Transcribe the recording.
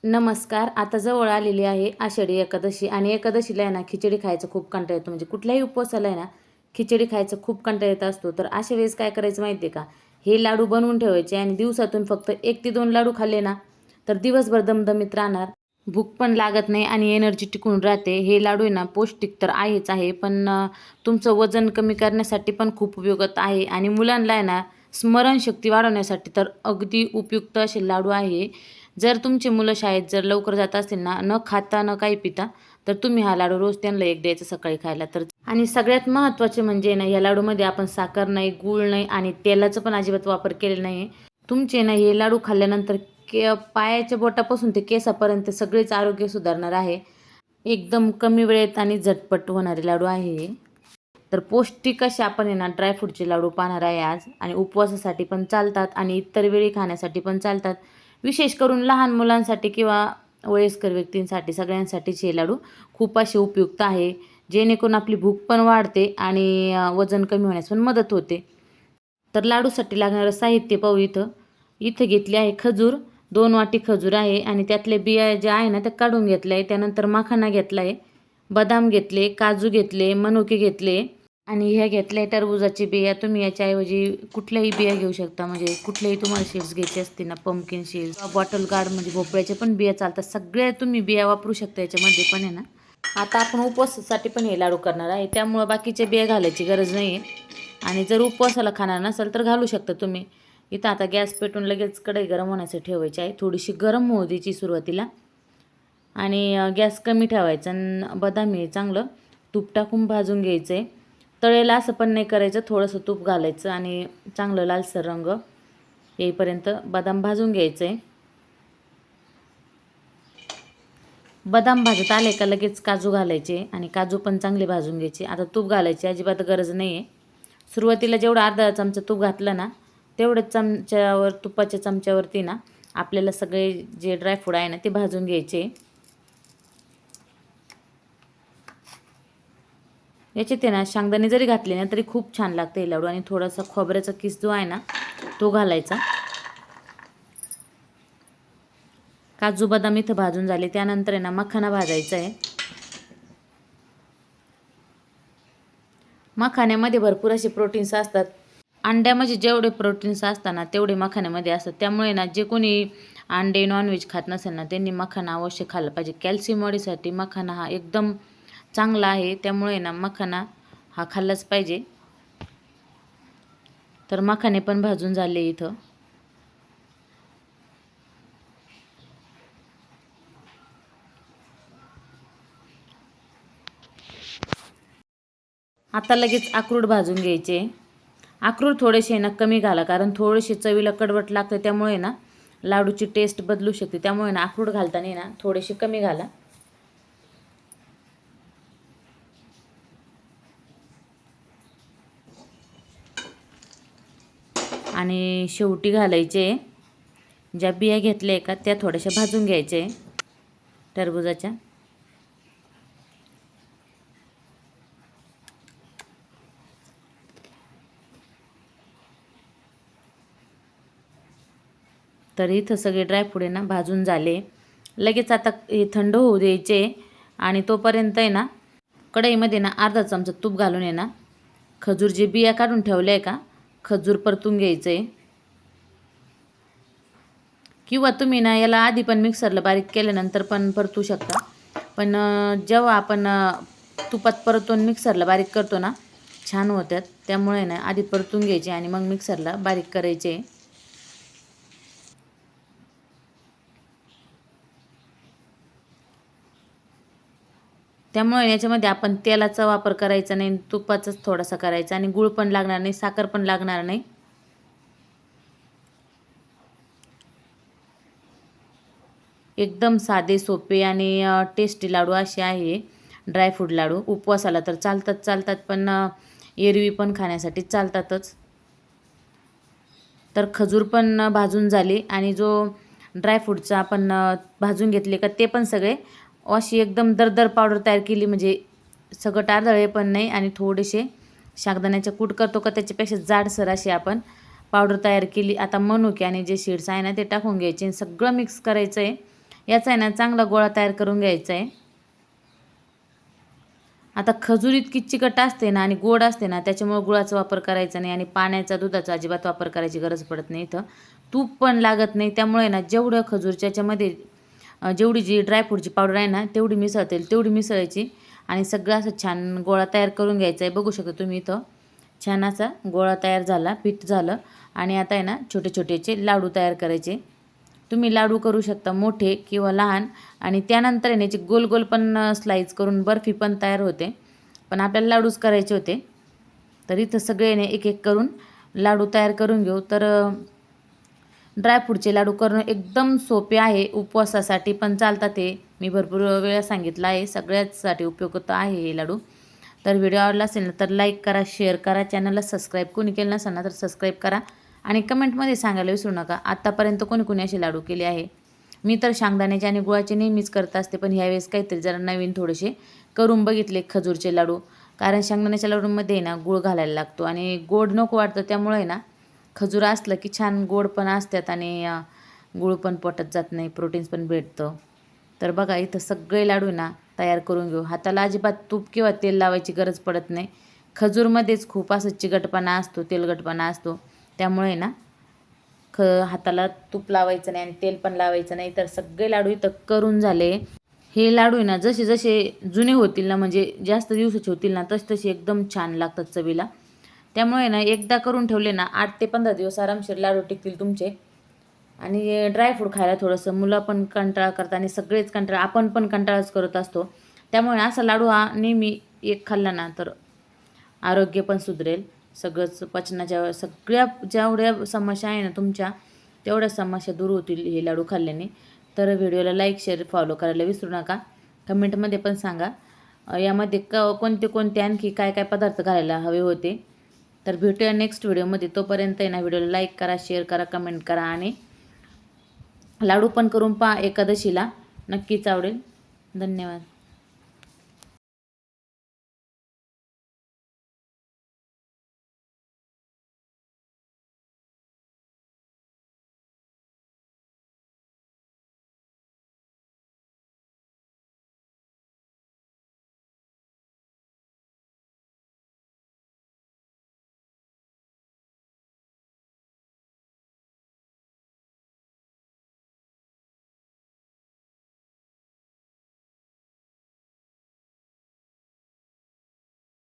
नमस्कार. आता जवळ आलेली आहे आषाढी एकादशी आणि एकादशीला आहे ना खिचडी खायचं खूप कंटाळा येतो. म्हणजे कुठल्याही उपवासाला आहे ना खिचडी खायचं खूप कंटाळा येत असतो. तर अशा वेळेस काय करायचं माहिती आहे का? हे लाडू बनवून ठेवायचे आणि दिवसातून फक्त 1 ते 2 लाडू खाल्ले ना तर दिवसभर दमदमीत राहणार. भूक पण लागत नाही आणि एनर्जी टिकून राहते. हे लाडू आहे ना पौष्टिक तर आहेच आहे, पण तुमचं वजन कमी करण्यासाठी पण खूप उपयुक्त आहे आणि मुलांना आहे ना स्मरणशक्ती वाढवण्यासाठी तर अगदी उपयुक्त असे लाडू आहे. जर तुमची मुलं शाळेत जर लवकर जात असतील ना, न खाता न काही पिता, तर तुम्ही हा लाडू रोज त्यांना एक द्यायचा सकाळी खायला. तर आणि सगळ्यात महत्त्वाचे म्हणजे ना, या लाडूमध्ये आपण साखर नाही, गूळ नाही आणि तेलाचा पण अजिबात वापर केलेला नाही आहे. तुमचे ना हे लाडू खाल्ल्यानंतर पायाच्या बोटापासून ते केसापर्यंत सगळेच आरोग्य सुधारणार आहे. एकदम कमी वेळेत आणि झटपट होणारे लाडू आहे हे. तर पौष्टिक असे आपण आहे ना ड्रायफ्रूटचे लाडू पाहणार आहे आज आणि उपवासासाठी पण चालतात आणि इतर वेळी खाण्यासाठी पण चालतात. विशेष करून लहान मुलांसाठी किंवा वयस्कर व्यक्तींसाठी सगळ्यांसाठीच हे लाडू खूप असे उपयुक्त आहे. जेणेकरून आपली भूक पण वाढते आणि वजन कमी होण्यास पण मदत होते. तर लाडूसाठी लागणारं साहित्य पाहू इथं. इथं घेतली आहे खजूर, 2 वाटी खजूर आहे आणि त्यातले बिया ज्या आहे ना त्या काढून घेतल्या आहे. त्यानंतर मखाना घेतला आहे, बदाम घेतले, काजू घेतले, मनुके घेतले आणि ह्या घेतल्या टरबुजाची बिया. तुम्ही याच्याऐवजी कुठल्याही बिया घेऊ शकता. म्हणजे कुठल्याही तुम्हाला सीड्स घ्यायचे असतील ना, पंपकिन सीड्स किंवा बॉटल गार्ड म्हणजे भोपळ्याच्या पण बिया चालतात. सगळ्या तुम्ही बिया वापरू शकता याच्यामध्ये पण आहे ना. आता आपण उपवासासाठी पण हे लाडू करणार आहे, त्यामुळं बाकीच्या बिया घालायची गरज नाही आहे. आणि जर उपवासाला खाणार नसाल तर घालू शकता तुम्ही. इथं आता गॅस पेटून लगेच कढई गरम होण्यासाठी ठेवायची आहे. थोडीशी गरम होऊ द्यायची सुरुवातीला आणि गॅस कमी ठेवायचा आणि बदाम हे चांगलं तूप टाकून भाजून घ्यायचं आहे. तळेला असं पण नाही करायचं, थोडंसं तूप घालायचं आणि चांगलं लालसर रंग येईपर्यंत बदाम भाजून घ्यायचं आहे. बदाम भाजत आले का लगेच काजू घालायचे आणि काजू पण चांगले भाजून घ्यायचे. आता तूप घालायची अजिबात गरज नाही आहे. सुरुवातीला जेवढं अर्धा चमचा तूप घातलं ना, तेवढ्याच चमच्यावर तुपाच्या चमच्यावरती ना आपल्याला सगळे जे ड्रायफ्रूट आहे ना ते भाजून घ्यायचे. याच्यात आहे ना शेंगदाणे जरी घातले ना तरी खूप छान लागते हे लाडू आणि थोडासा खोबऱ्याचा किस जो आहे ना तो घालायचा. काजू बदाम इथं भाजून झाले. त्यानंतर आहे ना मखाना भाजायचा आहे. मखाण्यामध्ये भरपूर असे प्रोटीन्स असतात. अंड्यामध्ये जेवढे प्रोटीन्स असतात ना तेवढे मखाण्यामध्ये असतात. त्यामुळे ना जे कोणी अंडे नॉनव्हेज खात नसेल ना त्यांनी मखाना अवश्य खाल्ला पाहिजे. कॅल्शियम वाढीसाठी मखाना हा एकदम चांगला आहे. त्यामुळे ना मखाना हा खाल्लाच पाहिजे. तर मखाने पण भाजून झाले इथं. आता लगेच अक्रोड भाजून घ्यायचे. अक्रोड थोडेसे ना कमी घाला, कारण थोडेसे चवीला कडवट लागते. त्यामुळे ना लाडूची टेस्ट बदलू शकते. त्यामुळे ना अक्रोड घालताना ना थोडेसे कमी घाला. आणि शेवटी घालायचे ज्या बिया घेतल्या का त्या थोड्याशा भाजून घ्यायचे टरबुजाच्या. तर इथं सगळे ड्रायफ्रूट आहे ना भाजून झाले. लगेच आता हे थंड होऊ द्यायचे आणि तोपर्यंत आहे ना कढईमध्ये ना अर्धा चमचा तूप घालून आहे ना खजूर जे बिया काढून ठेवले आहे का खजूर परतून घ्यायचं आहे. किंवा तुम्ही ना याला आधी पण मिक्सरला बारीक केल्यानंतर पण परतू शकता. पण जेव्हा आपण तुपात परतून मिक्सरला बारीक करतो ना छान होतात. त्यामुळे ना आधी परतून घ्यायचे आणि मग मिक्सरला बारीक करायचे. त्यामुळे याच्यामध्ये आपण तेलाचा वापर करायचा नाही, तुपाचाच थोडासा करायचा आणि गूळ पण लागणार नाही, साखर पण लागणार नाही. एकदम साधे सोपे आणि टेस्टी लाडू असे आहे. ड्रायफ्रूट लाडू उपवासाला तर चालतात पण एरवी पण खाण्यासाठी चालतातच. तर खजूर पण भाजून झाली आणि जो ड्रायफ्रूटचा आपण भाजून घेतले का ते पण सगळे अशी एकदम दरदर पावडर तयार केली. म्हणजे सगळं टारदळे पण नाही आणि थोडेसे शेंगदाण्याचे कूट करतो का त्याच्यापेक्षा जाडसर अशी आपण पावडर तयार केली. आता मनुके आणि जे सीड्स आहे ना ते टाकून घ्यायचे, सगळं मिक्स करायचं आहे. याचा आहे ना चांगला गोळा तयार करून घ्यायचा आहे. आता खजूर इतकी चिकट असते ना आणि गोड असते ना, त्याच्यामुळे गुळाचा वापर करायचा नाही आणि पाण्याचा दुधाचा अजिबात वापर करायची गरज पडत नाही इथं. तूप पण लागत नाही. त्यामुळे ना जेवढं खजूरच्या याच्यामध्ये जेवढी जी ड्रायफ्रूटची पावडर आहे ना तेवढी मिसळता येईल तेवढी मिसळायची आणि सगळं असं छान गोळा तयार करून घ्यायचा आहे. बघू शकता तुम्ही इथं छान असा गोळा तयार झाला, पीठ झालं आणि आता आहे ना छोटे छोटेचे लाडू तयार करायचे. तुम्ही लाडू करू शकता मोठे किंवा लहान आणि त्यानंतर आहे याची गोल गोल पण स्लाईस करून बर्फी पण तयार होते. पण आपल्याला लाडूच करायचे होते. तर इथं सगळे एक एक करून लाडू तयार करून घेऊ. तर ड्रायफ्रूटचे लाडू करणं एकदम सोपे आहे. उपवासासाठी पण चालतात ते. मी भरपूर वेळा सांगितलं आहे. सगळ्याचसाठी उपयुक्त आहे हे लाडू. तर व्हिडिओ आवडला असेल ना तर लाईक करा, शेअर करा, चॅनलला सबस्क्राईब कोणी केलं नसेल ना तर सबस्क्राईब करा आणि कमेंटमध्ये सांगायला विसरू नका आत्तापर्यंत कोणी कोणी असे लाडू केले आहे. मी तर शेंगदाण्याचे आणि गुळाचे नेहमीच करत असते, पण ह्यावेळेस काहीतरी जरा नवीन थोडेसे करून बघितले खजूरचे लाडू. कारण शेंगदाण्याच्या लाडूमध्ये ना गूळ घालायला लागतो आणि गोड नको वाटतं. त्यामुळे ना खजूर असलं की छान गोड पण असतात आणि गूळ पण पोटात जात नाही, प्रोटीन्स पण भेटतं. तर बघा इथं सगळे लाडू ना तयार करून घेऊ. हाताला अजिबात तूप किंवा तेल लावायची गरज पडत नाही. खजूरमध्येच खूप असं चिकटपणा असतो, तेलकटपणा असतो. त्यामुळे ना हाताला तूप लावायचं नाही आणि तेल पण लावायचं नाही. तर सगळे लाडू इथं करून झाले. हे लाडू ना जसे जसे जुने होतील ना म्हणजे जास्त दिवसाचे होतील ना तसे एकदम छान लागतात चवीला. त्यामुळे ना एकदा करून ठेवले ना 8 ते 15 दिवस आरामशीर लाडू टिकतील तुमचे. आणि ड्रायफ्रूट खायला थोडंसं मुलं पण कंटाळा करतात आणि सगळेच कंटाळा, आपण पण कंटाळाच करत असतो. त्यामुळे असा लाडू हा नेहमी एक खाल्ला ना तर आरोग्य पण सुधरेल. सगळंच पचनाच्या सगळ्या जेवढ्या समस्या आहे ना तुमच्या तेवढ्या समस्या दूर होतील हे लाडू खाल्ल्याने. तर व्हिडिओला लाईक, शेअर, फॉलो करायला विसरू नका. कमेंटमध्ये पण सांगा यामध्ये कोणते कोणते आणखी काय काय पदार्थ घालायला हवे होते. तर भेटूया नेक्स्ट व्हिडिओमध्ये. तोपर्यंत आहे ना व्हिडिओला लाईक करा, शेअर करा, कमेंट करा आणि लाडू पण करून पहा एकादशीला. नक्कीच आवडेल. धन्यवाद.